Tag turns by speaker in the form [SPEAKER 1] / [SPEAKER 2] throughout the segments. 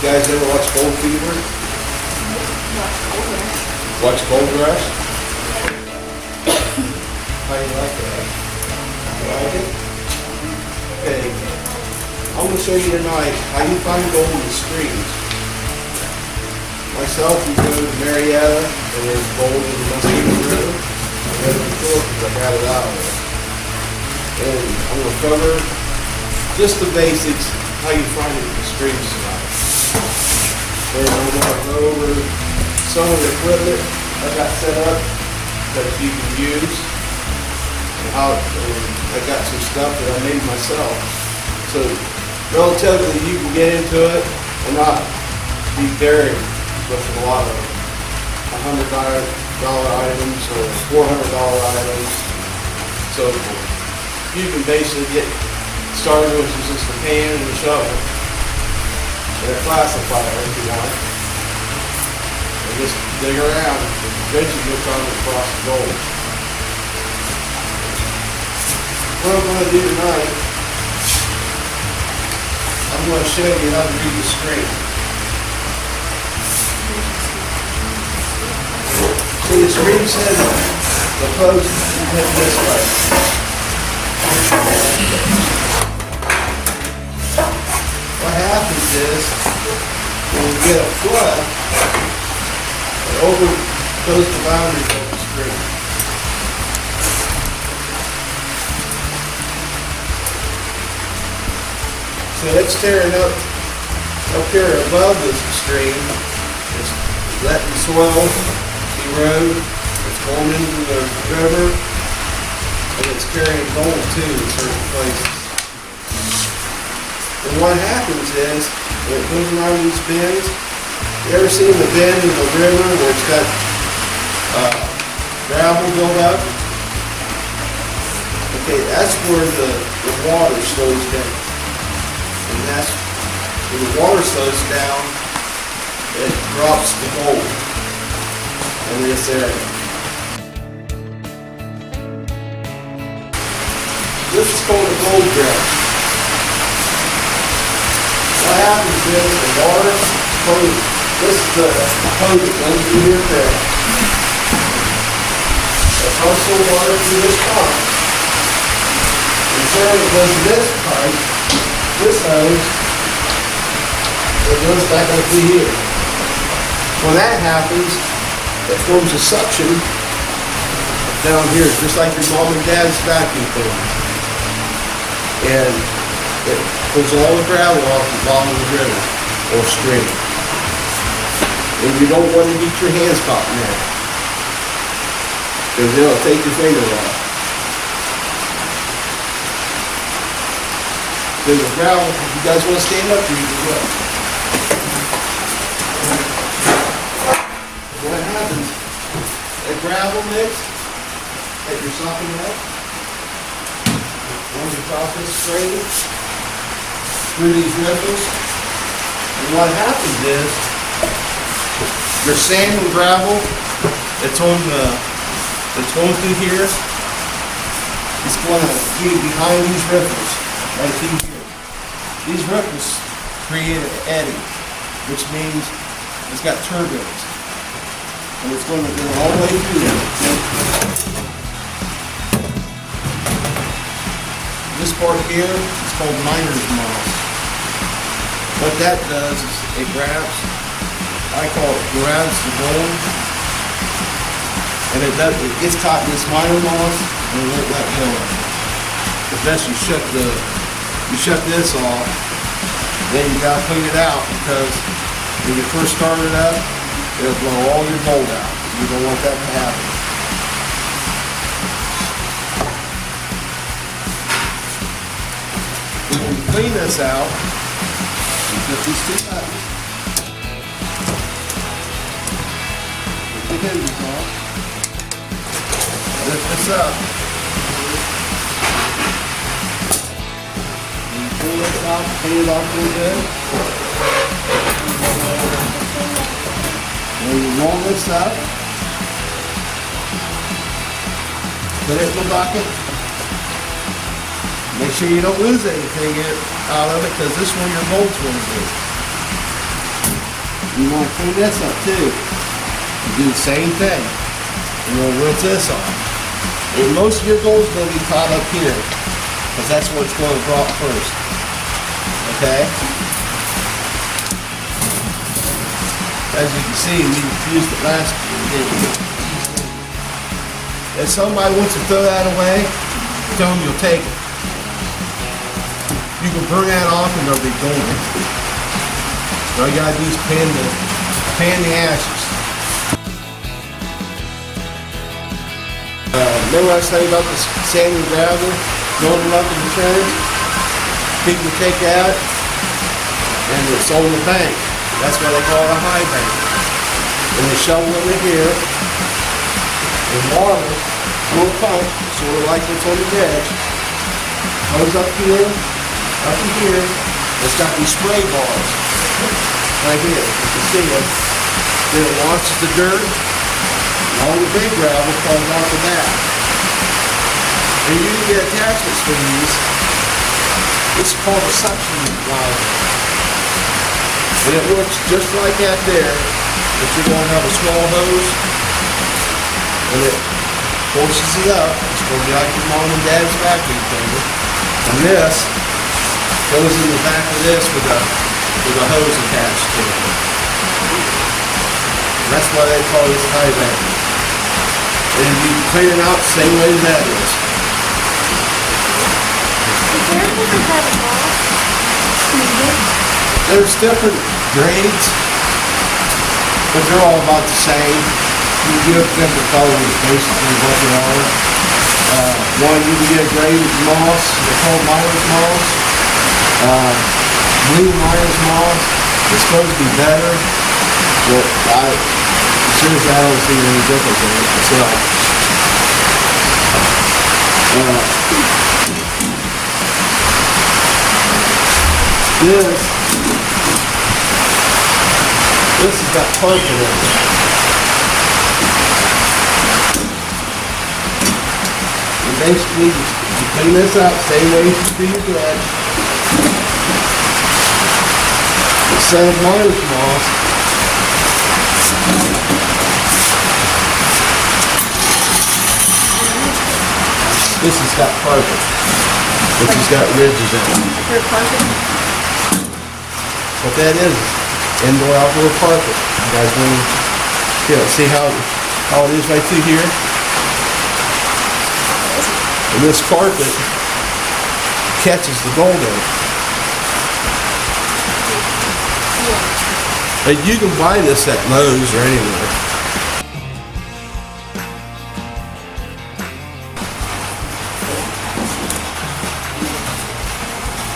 [SPEAKER 1] You guys ever watch Gold Fever? Watch Gold Rush? How do you like that? You like it? Okay. I'm going to show you tonight how you find gold in the streams. Myself, we go to Marietta, and there's gold in the Mountaineer River. I read it before because I got it out of there. And I'm going to cover just the basics, how you find it in the streams tonight. And I'm going to go over some of the equipment I got set up that you can use. And how I got some stuff that I made myself. So relatively you can get into it and not be buried with a lot of $100 items or $400 items, so forth. You can basically get started with just a pan and a shovel and a classifier if you want, and just dig around and eventually you'll come across the gold. What I'm going to do tonight, I'm going to show you how to read the screen. See, the screen says the post hit this way. What happens is, when we get a flood, it overgoes the boundaries of the screen. So it's tearing up here above the stream. It's letting soil erode. It's going into the river, and it's carrying gold too in certain places. And what happens is, when it goes around these bends, you ever seen the bend in the river where it's got gravel built up? Okay, that's where the water slows down. And that's when the water slows down, it drops the gold in this area. This is called a gold drought. What happens is the water goes, this is the hose that goes through your bed. It pumps the water through this pump. Instead it goes to this pipe, this hose, it goes back up to here. When that happens, it forms a suction down here, just like your mom and dad's vacuum cleaner. And it pulls all the gravel off the bottom of the river or stream. And you don't want to get your hands caught in that, because it'll take your finger off. There's a gravel, if you guys want to stand up here, you can go. What happens, that gravel mix that you're sopping up, runs across this stream, through these ripples, and what happens is, your sand and gravel that's going through here, it's going to be behind these ripples, right through here. These ripples create an eddy, which means it's got turbulence. And it's going to go all the way through there. This part here is called miner's moss. What that does is it grabs, I call it grabs the gold, and it gets caught in this miner moss and it won't let go of it. The best you shut this off, then you gotta clean it out, because when you first start it up, it'll blow all your gold out. You don't want that to happen. When you clean this out, you put these two buttons. Put the hinges on. Lift this up. Pull this out, clean it off real good. When you roll this up, put it in the bucket. Make sure you don't lose anything out of it, because this is where your gold's going to be. You want to clean this up too. You do the same thing. And we'll rinse this off. And most of your gold is going to be caught up here, because that's where it's going to drop first. Okay? As you can see, we used it last year. If somebody wants to throw that away, tell them you'll take it. You can burn that off and they'll be golden. All you gotta do is pan the ashes. Remember I was telling you about the sand and gravel going up in the trench? People take that and it's on the bank. That's why they call it a high bank. And they shovel it in here, and water will pump, sort of like what's on the edge. Goes up here, up to here. It's got these spray bars right here. You can see it. Then it washes the dirt, and all the big gravel falls off the back. And you can get attachments for these. This is called a suction line. And it works just like that there, but you're going to have a small hose, and it forces it up. It's going to be like your mom and dad's vacuum cleaner. And this goes in the back of this with a hose attached to it. And that's why they call this high vac. And you can clean it out the same way as that is.
[SPEAKER 2] Is there a different type of moss?
[SPEAKER 1] There's different grades, but they're all about the same. You get different colors basically what they are. One, you can get graded moss, they're called Myers moss. Blue Myers moss is supposed to be better, but seriously I don't see any difference in it myself. This has got carpet in it. And basically, you clean this up, same way you do your dredge. Instead of Myers moss, this has got carpet, which has got ridges in it. What that is indoor outdoor carpet. You guys want to see how it is right through here? And this carpet catches the gold in it. And you can buy this at Lowe's or anywhere.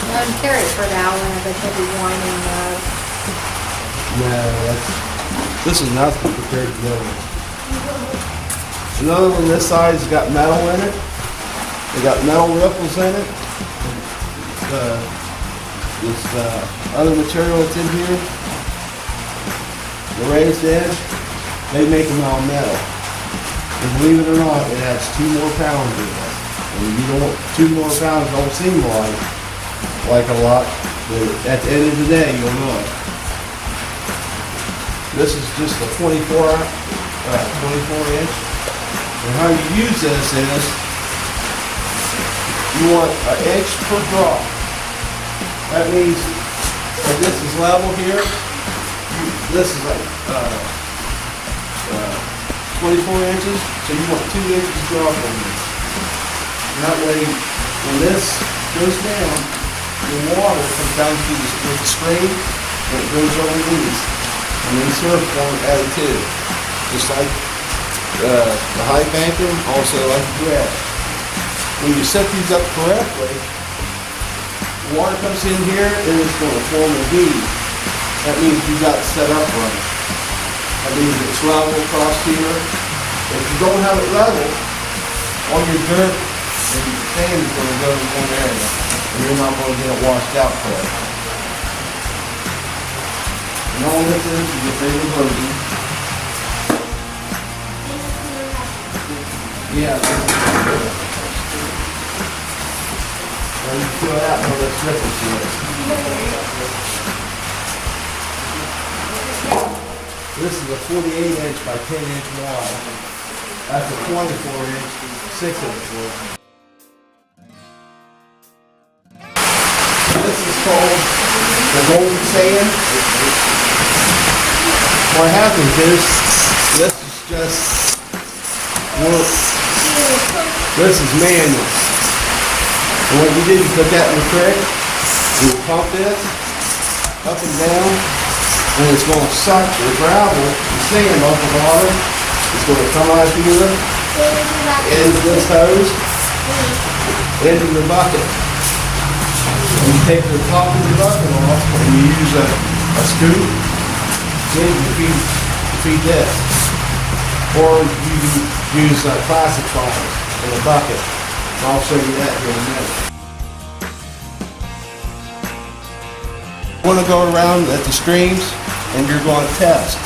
[SPEAKER 2] I wouldn't carry it for an hour, but he'll be whining.
[SPEAKER 1] No, this is nothing compared to the other one. Another one this size has got metal in it. They got metal ripples in it. This other material that's in here, the raised edge, they make them out of metal. And believe it or not, it has 2 more pounds in it. And you don't, 2 more pounds don't seem like a lot, but at the end of the day, you'll know it. This is just a 24 inch. And how you use this is, you want an inch per drop. That means if this is level here, this is like 24 inches, so you want 2 inches drop on this. And that way, when this goes down, the water comes down through the screen, and it goes over these. And then surf form added too. Just like the high banker, also like the dredge. When you set these up correctly, water comes in here and it's going to form a V. That means you got it set up right. That means it's level across here. If you don't have it level, all your dirt and sand is going to go in one area, and you're not going to get it washed out correctly. And all this is your favorite version. Yeah. And you feel that one that's different to it. This is a 48-inch by 10-inch wide. That's a 24-inch, 6-inch wood. This is called the golden sand. What happens is, this is just work. This is manual. And what you do, you put that in the creek, you pump this up and down, and it's going to suck the gravel, the sand off the bottom. It's going to come out here, into this hose, into the bucket. And you take the top of the bucket off, and you use a scoop, then you feed this. Or you use plastic bottles in a bucket. And I'll show you that here in a minute. You want to go around at the streams, and you're going to test.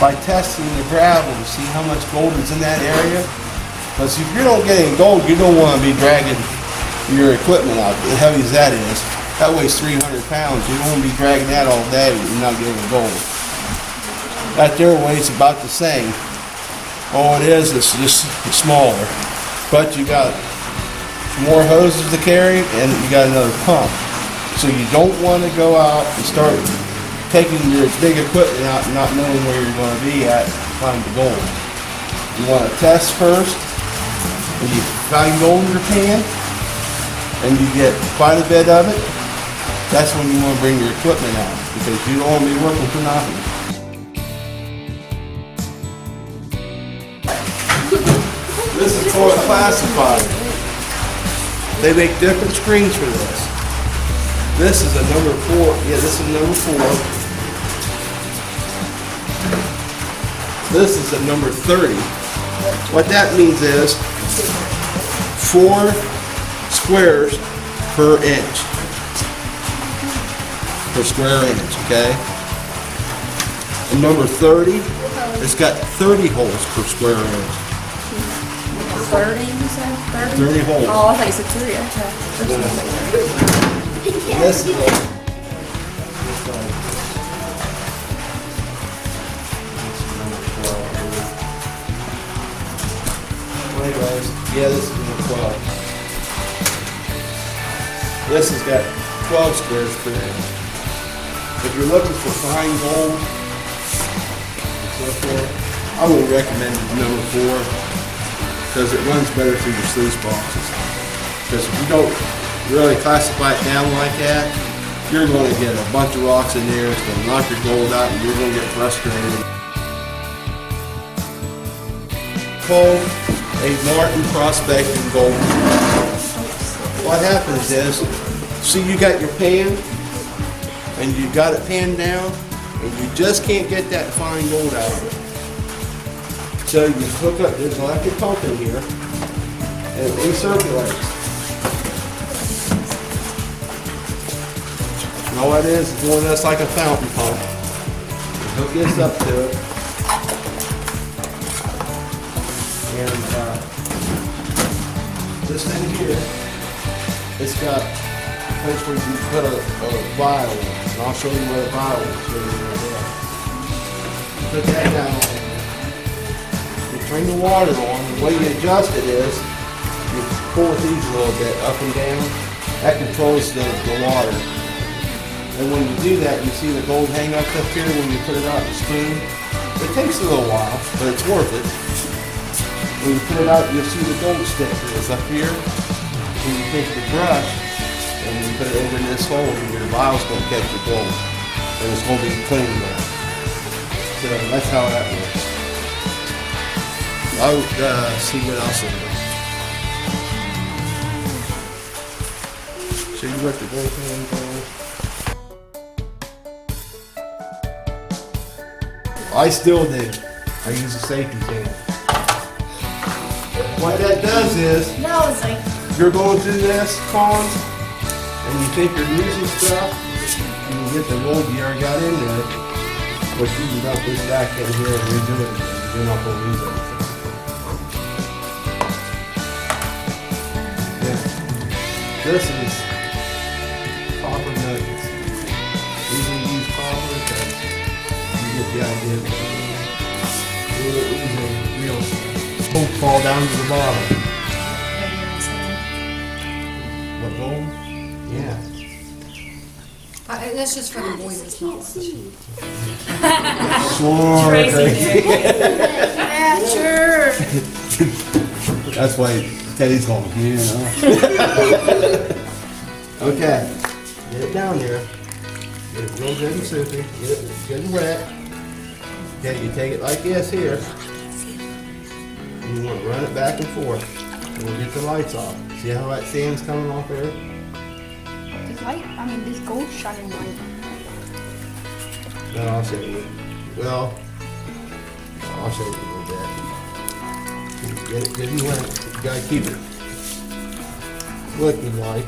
[SPEAKER 1] By testing the gravel to see how much gold is in that area. Because if you don't get any gold, you don't want to be dragging your equipment out, as heavy as that is. That weighs 300 pounds. You don't want to be dragging that all day and not getting gold. That there weighs about the same. All it is just smaller. But you got more hoses to carry and you got another pump. So you don't want to go out and start taking your big equipment out and not knowing where you're going to be at to find the gold. You want to test first. When you find gold in your pan and you get quite a bit of it, that's when you want to bring your equipment out because you don't want to be working for nothing. This is for a classifier. They make different screens for this. This is a number 4. Yeah, this is number 4. This is a number 30. What that means is 4 squares per inch. Per square inch, okay? And number 30, it's got 30 holes per square inch.
[SPEAKER 2] 30, you said?
[SPEAKER 1] 30 holes.
[SPEAKER 2] Oh, I thought you said 3. Okay.
[SPEAKER 1] This is anyways, yeah, this is number 12. This has got 12 squares per inch. If you're looking for fine gold and so forth, I would recommend number 4 because it runs better through your sluice boxes. Because if you don't really classify it down like that, you're going to get a bunch of rocks in there, it's going to knock your gold out and you're going to get frustrated. Called a Martin prospecting gold. What happens is, see you got your pan and you got it panned down and you just can't get that fine gold out of it. So you hook up, there's an electric pump in here and it recirculates. And all it is doing this like a fountain pump. You hook this up to it. And this thing here, it's got a place where you can put a vial in. And I'll show you where the vial is. Put that down. You turn the water on. The way you adjust it is, you pull these a little bit up and down. That controls the water. And when you do that, you see the gold hang up here when you put it out in the spoon. It takes a little while, but it's worth it. When you put it out, you'll see the gold stick is up here. When you take the brush and you put it over in this hole, your vial's going to catch your gold. And it's going to be clean now. So that's how that works. I'll see what else it is. So you let the gold pan go. I still do. I use a safety pin. What that does is,
[SPEAKER 2] No, it's like,
[SPEAKER 1] you're going through this pond, and you think you're losing stuff, and you get the gold you already got in there, but you can dump this back in here and redo it again. You're not going to lose anything. Yeah. This is copper nuggets. Usually use copper because you get Yeah, I did. It was a real hope fall down to the bottom. What gold? Yeah.
[SPEAKER 3] That's just for the boys' knowledge.
[SPEAKER 1] Sure.
[SPEAKER 2] Yeah, sure.
[SPEAKER 1] That's why Teddy's going, you know. Okay. Get it down there. Get it real good and soupy. Get it good and wet. Okay, you take it like this here. And you want to run it back and forth. And we'll get the lights off. See how that sand's coming off there?
[SPEAKER 2] This light, I mean, this gold shining light.
[SPEAKER 1] No, I'll show you. Well, I'll show you a little bit. Get it good and wet. You gotta keep it liquid like.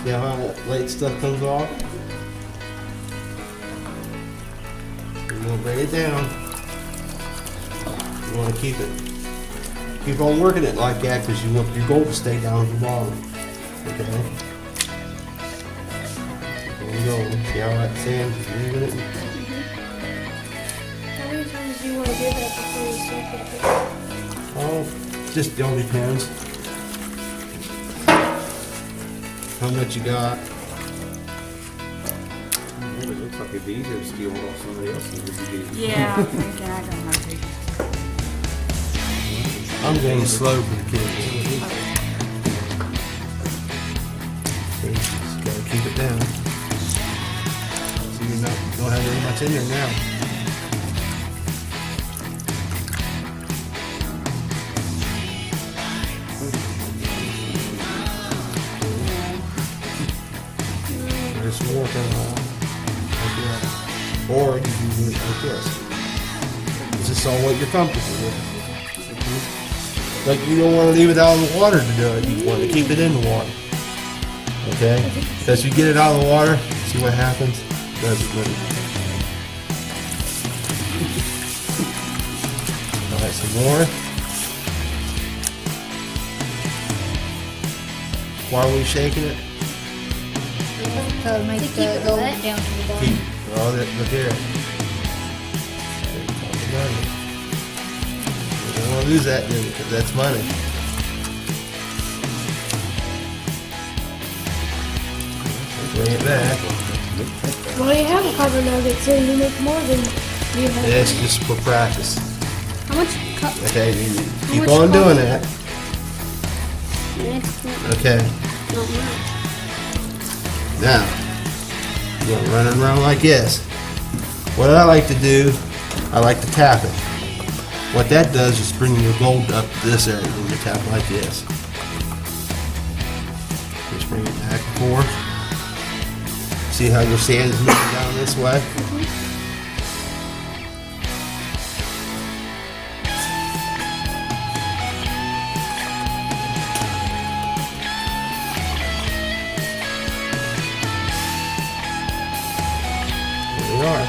[SPEAKER 1] See how that light stuff comes off? You're gonna bring it down. You wanna keep it. Keep on working it like that because you want your gold to stay down at the bottom. Okay? There you go. See how that sand's moving it?
[SPEAKER 2] How many times do you want to do that before you soak it?
[SPEAKER 1] Oh, just all depends. How much you got?
[SPEAKER 4] It looks like it'd be easier to steal off somebody else's.
[SPEAKER 3] Yeah, I'm thinking I don't have to.
[SPEAKER 1] I'm going slow for the kids. Okay, just gotta keep it down. So you don't have very much in there now. There's some more coming on. Like that. Or you can do it like this. It's just all what you're comfortable with. Like you don't want to leave it out in the water to do it. You want to keep it in the water. Okay? Because you get it out of the water, see what happens? Doesn't move. Alright, some more. Why are we shaking it?
[SPEAKER 2] To make the gold down to the bottom.
[SPEAKER 1] Keep. Oh, look here. You don't want to lose that, because that's money. Bring it back.
[SPEAKER 2] Well, you have a copper nugget, so you make more than you have.
[SPEAKER 1] That's just for practice.
[SPEAKER 2] How much
[SPEAKER 1] Okay, you keep
[SPEAKER 2] much
[SPEAKER 1] on doing
[SPEAKER 2] copper?
[SPEAKER 1] that. Okay,
[SPEAKER 2] Not much.
[SPEAKER 1] now you're running around like this. What I like to do, I like to tap it. What that does is bring your gold up to this area when you tap like this. Just bring it back and forth. See how your sand is moving down this way? There we are.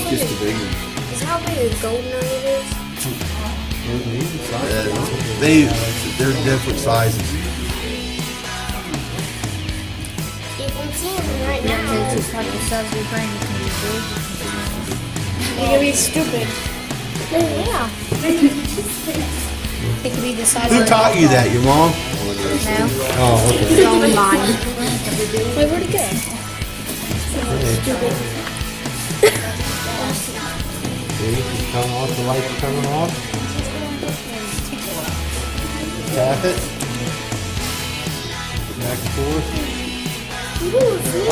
[SPEAKER 4] Just a big one.
[SPEAKER 2] Is how big a gold nugget is?
[SPEAKER 1] They're different sizes.
[SPEAKER 2] You can see them right now.
[SPEAKER 3] It's just like the size of your brain. It can be big.
[SPEAKER 2] You're gonna be stupid. Yeah.
[SPEAKER 3] It can be the size
[SPEAKER 1] Who
[SPEAKER 3] of
[SPEAKER 1] taught you that? Your mom?
[SPEAKER 3] No.
[SPEAKER 1] Oh, okay.
[SPEAKER 3] It's only mine.
[SPEAKER 2] Wait, where'd it go?
[SPEAKER 1] See, it's coming off, the lights are coming off. Tap it. Back and forth.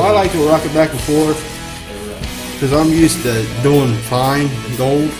[SPEAKER 1] I like to rock it back and forth because I'm used to doing fine gold.